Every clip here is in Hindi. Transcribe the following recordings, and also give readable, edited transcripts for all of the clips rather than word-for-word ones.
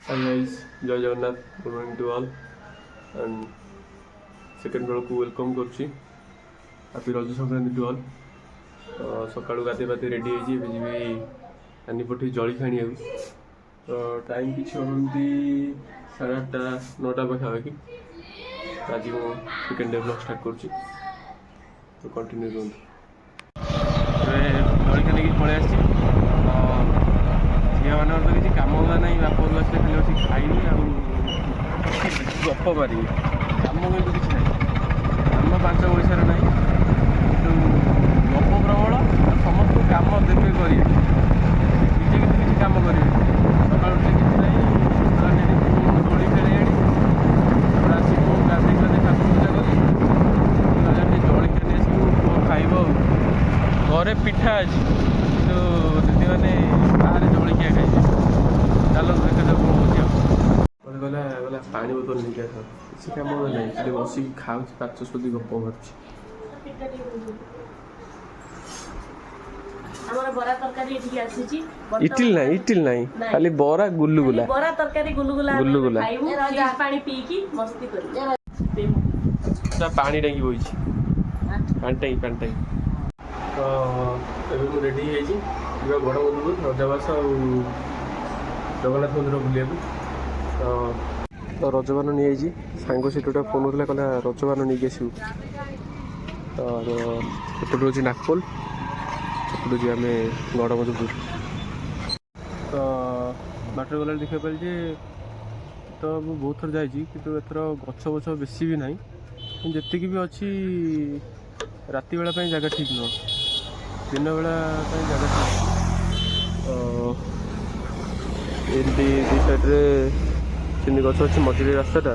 Hi guys, Jai Jagannath, good morning to all and second bell को वेलकम करुच्ची happy Raja Sankranti to all. सका गाधे पाधे रेडी होजी नानी पठी जली खाणी तो टाइम किसी होती 8:30 9टा पाखापाखि आज मो सेकेंड डे ब्लॉग स्टार्ट करुच्ची तो कंटिन्यू रुहतु। जली खाने की पलि आसी झील मान तो किसी कम धंदा नहीं बाप घर आसे खाली बस खाइबी गप मारि कम कि किसी ना कम 5 पैसार ना कि गप प्रबल समस्त कम देखे करेंगे निजे कि किसी कम करेंगे सका उठे किसी ना दोड़ी खेल आनी आस गाधे गाधे ठाकुर पूजा करी जली खाने आस खाइब घरे पिठा अच्छी तो दीदी मैंने बाहर जलिया खाइए चलो देखा कौन गला गला पानी बोतल नहीं क्या किसी कम नहीं खाली बस खाऊ पाच सुधी गप मार्च इटिल ना इटिल नहीं खाली बरा गुल्लुगुला बरा तरकारी गुल्लुगुला गुल्लुगुला पानी पीकी मस्ती कर पानी टांगी बोई पानी टांगी तो ଏବେ ମୁଁ ରେଡ଼ି ହେଇଛି ଯିବା ବଡ଼ ମନ୍ଦିରକୁ ରଜବାସ ଆଉ ଜଗନ୍ନାଥ ମନ୍ଦିର ବୁଲିବାକୁ। ତ ରଜବାନ ନେଇଯାଇଛି ସାଙ୍ଗ ସେଠି ଗୋଟେ ଫୋନ୍ କରିଥିଲା କହିଲା ରଜବାନ ନେଇକି ଆସିବୁ। ତ ଏପଟୁ ହେଉଛି ନାଗପୋଲ ସେପଟୁ ଯିବା ଆମେ ଗଡ଼ମଧୁପୁର। ତ ବାଟରେ ଗଲାବେଳେ ଦେଖିବାକୁ ପାଇଲି ଯେ ତ ମୁଁ ବହୁତ ଥର ଯାଇଛି କିନ୍ତୁ ଏଥର ଗଛ ଗଛ ବେଶୀ ବି ନାହିଁ ଯେତିକି ବି ଅଛି ରାତି ବେଳା ପାଇଁ ଜାଗା ଠିକ୍ ନୁହଁ दिन बेला जगह एमती दी साइड्रे चिनी गछ अच्छे मझे रास्ताटा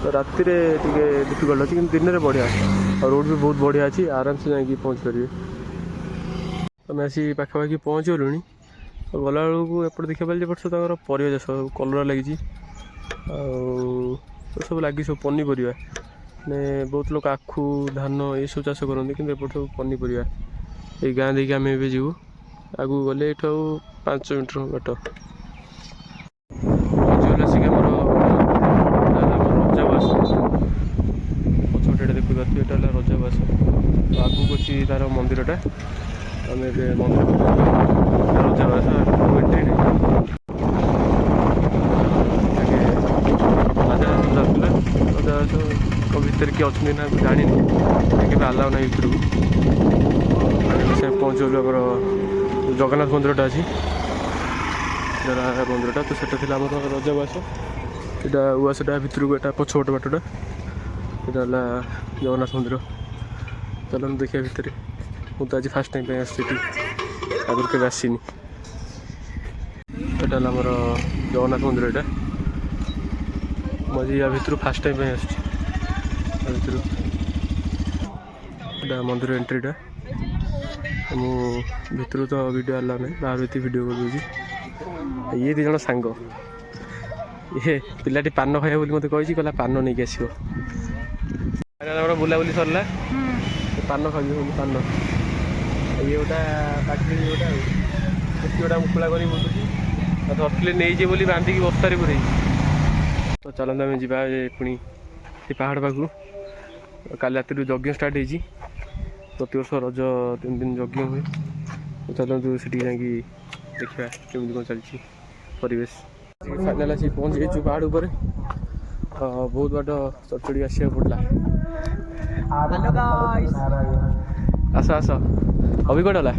तो राति डिफिकल्ट अच्छी कि दिन में बढ़िया और रोड भी बहुत बढ़िया अच्छी आराम से जाकि पहुँच पारे। आम आसी पाखापाखि पहुँच गलुँ गला बेलू एपटे देखा पारे बट सब परिवा चाष कलरा लगी सब लगी सब पनीपरिया ने बहुत लोग आखु धान ये सब चाष करते कि एपट सब पनीपरिया ये गाँ देखिए आम ए जीवु आगू गले ये 5 मीटर बाट पहुँचल आसिक रजाबास पछपटे देखी पारे यहाँ रजाबास आगू अच्छी तार मंदिरटा आम मंदिर रजाबास एंट्री रजाबास भितर किए अच्छे ना जानी के आलाउ ना भितर से पहुँचल आम जगन्नाथ मंदिरटा अच्छी मंदिरटा तो सेटा थी रजाबास यहाँ उआसटा भितर को यहाँ पछपट बाटटा यहाँ जगन्नाथ मंदिर चलो देखिए भितर मुझे तो आज फास्ट टाइम आसी आगुरी के आसनी यहाँ आम जगन्नाथ मंदिर यहाँ मुझे या भितर फास्ट टाइम आसर मंदिर एंट्रीटा मु भितर तो वीडियो आला ना बाहर वीडियो कर ये दी जन सांग ये पिलाटी पान खाइबा बोली मते कहिछि कहला पान नहीं के आसीबो हमरा बुलाबुली सरला पान खाइबो पान ये गोटा पाटी गोटा मुकुला करी बुलुची धरती नहीं जे बोली बांधिकी बस्तारे पुरे तो चलते आम जा पुणी से पहाड़ पाखु काली राति यज्ञ स्टार्ट होती प्रति वर्ष रज 3 दिन यज्ञ हुए चलतु से देखा केमी कौन चलती परिवेश फाइनाल आसी पहुँच गई पहाड़ उपर बहुत बाट चढ़ी आसा पड़ा आस आस अभी कौन है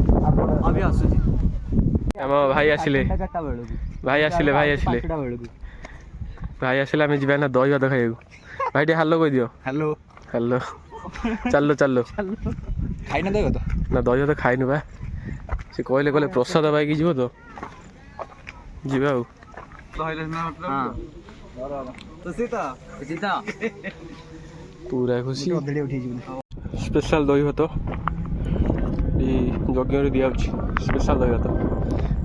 अभी आसुची आम भाई आसिले भाई आसिले आम जा दही भात खाइबा भाई टे हालो कह दियो हेलो हेलो चलो चलो खाई ना दही भात ना दही भात खाइनु बा से कहले कहले प्रसाद पाइकी जीव तो जीवा पूरा खुशी स्पेशल दही भात यज्ञ दिया स्पेशल दही भात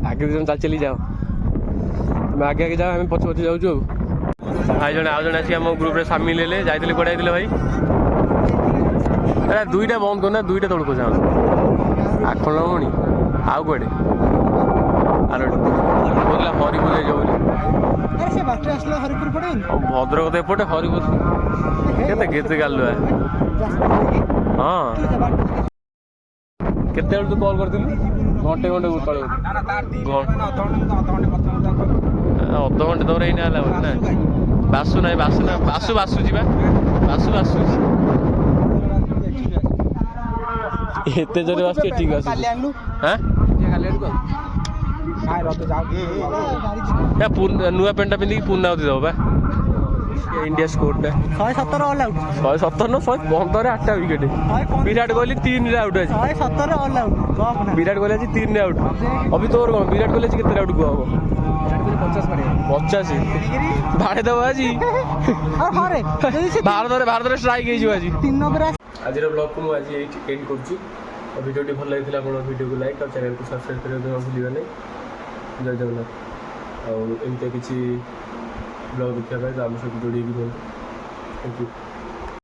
आगे दिन चल चली जाओ तुम आगे आगे जाओ आम पचे पचे जाऊँ भाई जन आउ जन आम ग्रुप सामिल हेले जाइए कड़े आइले भाई दुईटा बंद करना दुईटा तौक जाओ आखणी आउ कड़े आर हरिपुर जाऊ ବାଟରେ ଆସିଲା ହରିପୁର ପଟେ ଭଦ୍ରକ ତ ଏପଟେ ହରିପୁର କେତେ ଗାଲୁଆ ହଁ କେତେବେଳେ ତୁ କଲ୍ କରିଥିଲୁ ଘଣ୍ଟେ ତଳେ ଅଧଘଣ୍ଟେ ତମର ଏଇନା ହେଲା ନା ବାସୁ ଯିବା ବାସୁଛି ଏତେ ଜୋରେ ବାସୁଛି ଏଠିକି ଆସୁଛି ହାଁ ନୂଆ ପ୍ୟାଣ୍ଟଟା ପିନ୍ଧିକି ପୁନାଉତି ଦବ ବା इंडिया स्कोर 117 ऑल आउट 117 न 115 8टा विकेट विराट कोहली 3 रे आउट है 117 ऑल आउट विराट कोहली आज 3 रे आउट अभी तोर कौन विराट कोहली आज कितने आउट को हबो 50 भाड़े दबो आज भारत रे स्ट्राइक हे जो आज 3 नंबर आज रो ब्लॉग को मु आज एंड करछु वीडियो टी भल लागिला आपण वीडियो को लाइक और चैनल को सब्सक्राइब करे तो भूलिबा नै जय जगन्नाथ और एमते किछि ब्लॉग देखा आम सब जोड़ी थैंक यू।